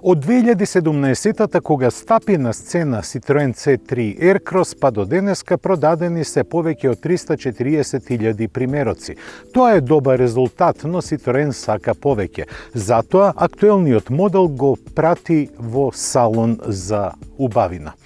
Од 2017-та, кога стапи на сцена Citroen C3 Aircross, па до денеска продадени се повеќе од 340.000 примероци. Тоа е добар резултат, но Citroen сака повеќе. Затоа, актуелниот модел го прати во салон за убавина.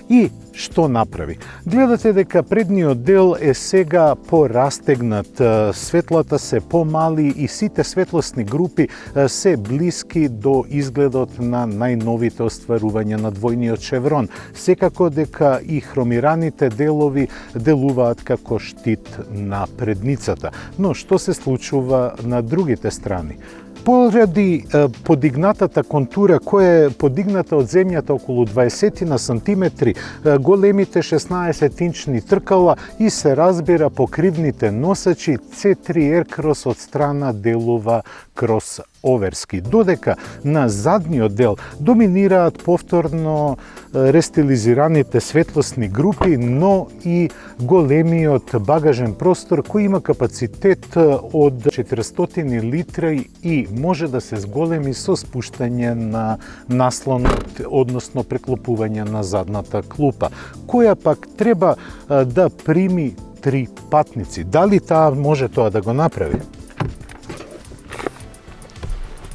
И што направи? Гледате дека предниот дел е сега порастегнат, светлата се помали и сите светлосни групи се блиски до изгледот на најновите остварувања на двојниот шеврон. Секако дека и хромираните делови делуваат како штит на предницата. Но што се случува на другите страни? Поради подигнатата контура, која е подигната од земјата околу 20 на сантиметри, големите 16-инчни тркала и се разбира покривните носачи, C3 Aircross од страна делува кросоверски. Додека на задниот дел доминираат повторно рестилизираните светлосни групи, но и големиот багажен простор кој има капацитет од 400 литри и може да се зголеми со спуштање на наслонот, односно преклопување на задната клупа, која пак треба да прими 3 патници. Дали таа може тоа да го направи?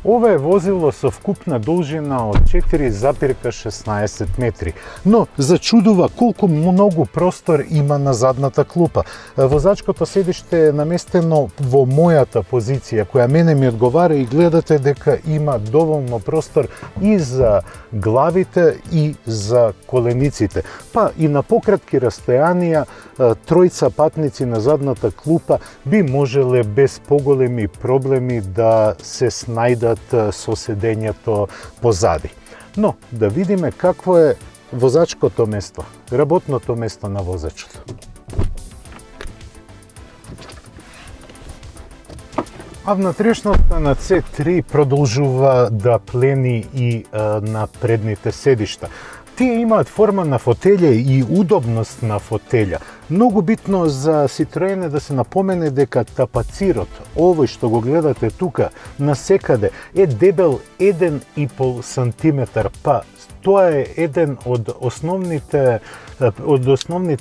Ова е возило со вкупна должина од 4,16 метри, но зачудува колку многу простор има на задната клупа. Возачкото седиште е наместено во мојата позиција, која мене ми одговара, и гледате дека има доволно простор и за главите и за колениците. Па и на пократки растојанија тројца патници на задната клупа би можеле без поголеми проблеми да се снајдат со седењето позади. Но да видиме какво е возачкото место, работното место на возачот. А внатрешноста на C3 продолжува да плени и на предните седишта. Тие имаат форма на фотелја и удобност на фотелја. Многу битно за Citroen е да се напомене дека тапацирот, овој што го гледате тука, насекаде, е дебел 1,5 сантиметар, па тоа е еден од основните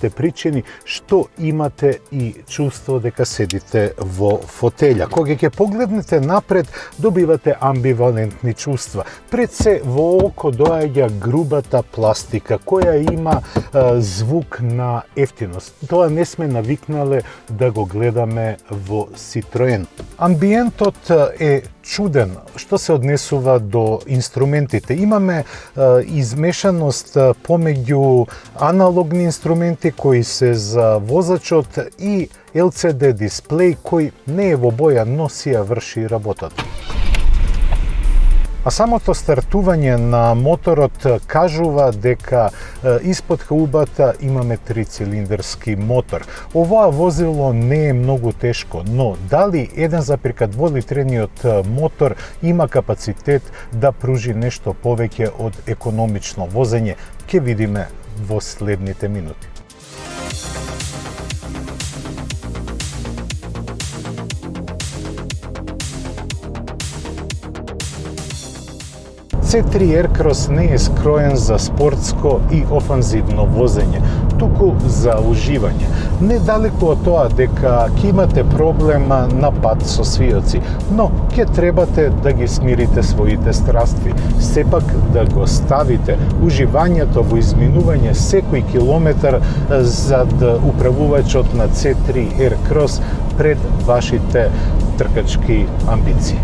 причини што имате и чувство дека седите во фотелја. Кога ќе погледнете напред, добивате амбивалентни чувства. Пред се во око доаѓа грубата пластика, која има звук на ефтиност. Тоа не сме навикнале да го гледаме во Citroen. Амбиентот е чуден што се однесува до инструментите. Имаме измешаност помеѓу аналогни инструменти кои се за возачот и LCD дисплеј кој не е во боја, но си ја врши работата. А самото стартување на моторот кажува дека испод хаубата имаме 3-цилиндарски мотор. Оваа возило не е многу тешко, но дали 1,2 литрениот мотор има капацитет да пружи нешто повеќе од економично возење, ќе видиме во следните минути. C3 Aircross не е скроен за спортско и офанзивно возење, туку за уживање. Недалеку од тоа дека ќе имате проблем на пат со свиоци, но ќе требате да ги смирите своите страстви, сепак да го ставите уживањето во изминување секој километар зад управувачот на C3 Aircross пред вашите тркачки амбиции.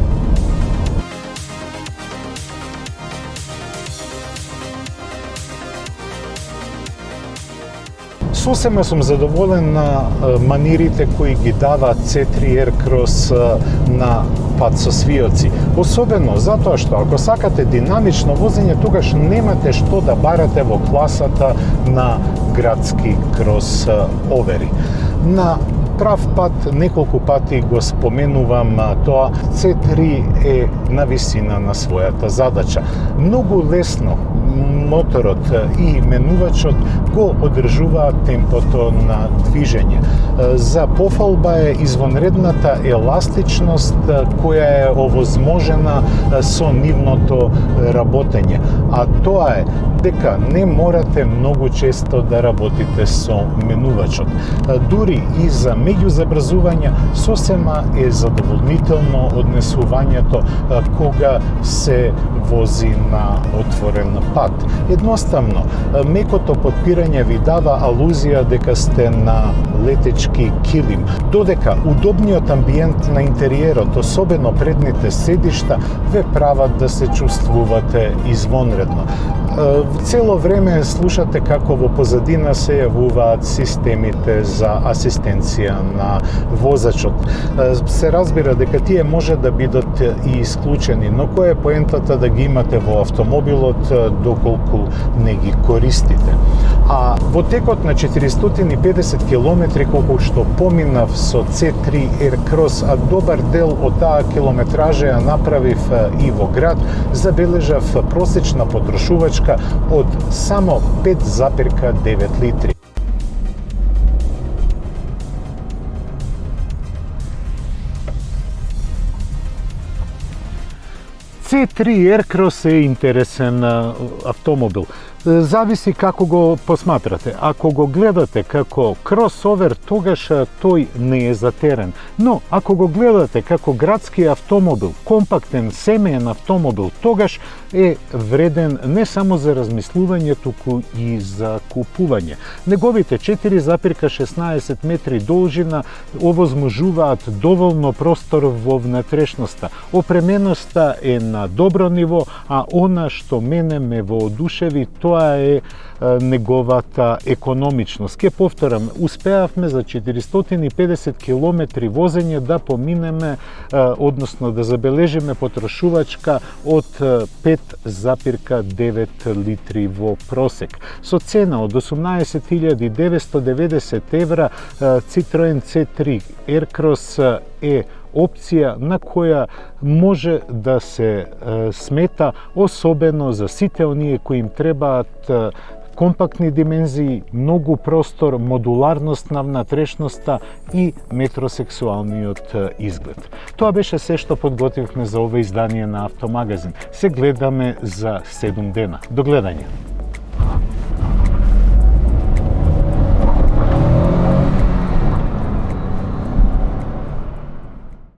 Сосема сум задоволен на манирите кои ги дава C3 Aircross на пат со свиоци. Особено затоа што ако сакате динамично возење, тогаш немате што да барате во класата на градски кросовери. На прав пат неколку пати го споменувам тоа, C3 е на висина на својата задача. Многу лесно моторот и менувачот го одржуваат темпото на движење. За пофалба е извонредната еластичност која е овозможена со нивното работење. А тоа е дека не морате многу често да работите со менувачот. Дури и за меѓузабрзување сосема е задоволнително однесувањето кога се вози на отворен пат. Едноставно, мекото потпирање ви дава алузија дека сте на летечки килим, додека удобниот амбиент на интериерот, особено предните седишта, ве прават да се чувствувате извонредно. Цело време слушате како во позадина се јавуваат системите за асистенција на возачот. Се разбира дека тие може да бидат и исклучени, но која е поентата да ги имате во автомобилот доколку не ги користите? А во текот на 450 километри колку што поминав со C3 Aircross, а добар дел од таа километража ја направив и во град, забележав просечна потрошувачка од само 5,9 литри. C3 Aircross е интересен автомобил. Зависи како го посматрате. Ако го гледате како кросовер, тогаш тој не е за терен. Но, ако го гледате како градски автомобил, компактен семеен автомобил, тогаш е вреден не само за размислување, туку и за купување. Неговите 4,16 метри должина овозможуваат доволно простор во внатрешноста. Опременоста е на добро ниво, а она што мене ме воодушеви, тоа е неговата економичност. Ке повторам, успеавме за 450 километри возење да поминеме, односно да забележиме потрошувачка од 5,9 литри во просек. Со цена од 18.990 евра, Citroen C3 Aircross е опција на која може да се смета, особено за сите оние кои им требаат компактни димензии, многу простор, модуларност на внатрешноста и метросексуалниот изглед. Тоа беше се што подготвивме за ова издание на Автомагазин. Се гледаме за 7 дена. До гледање!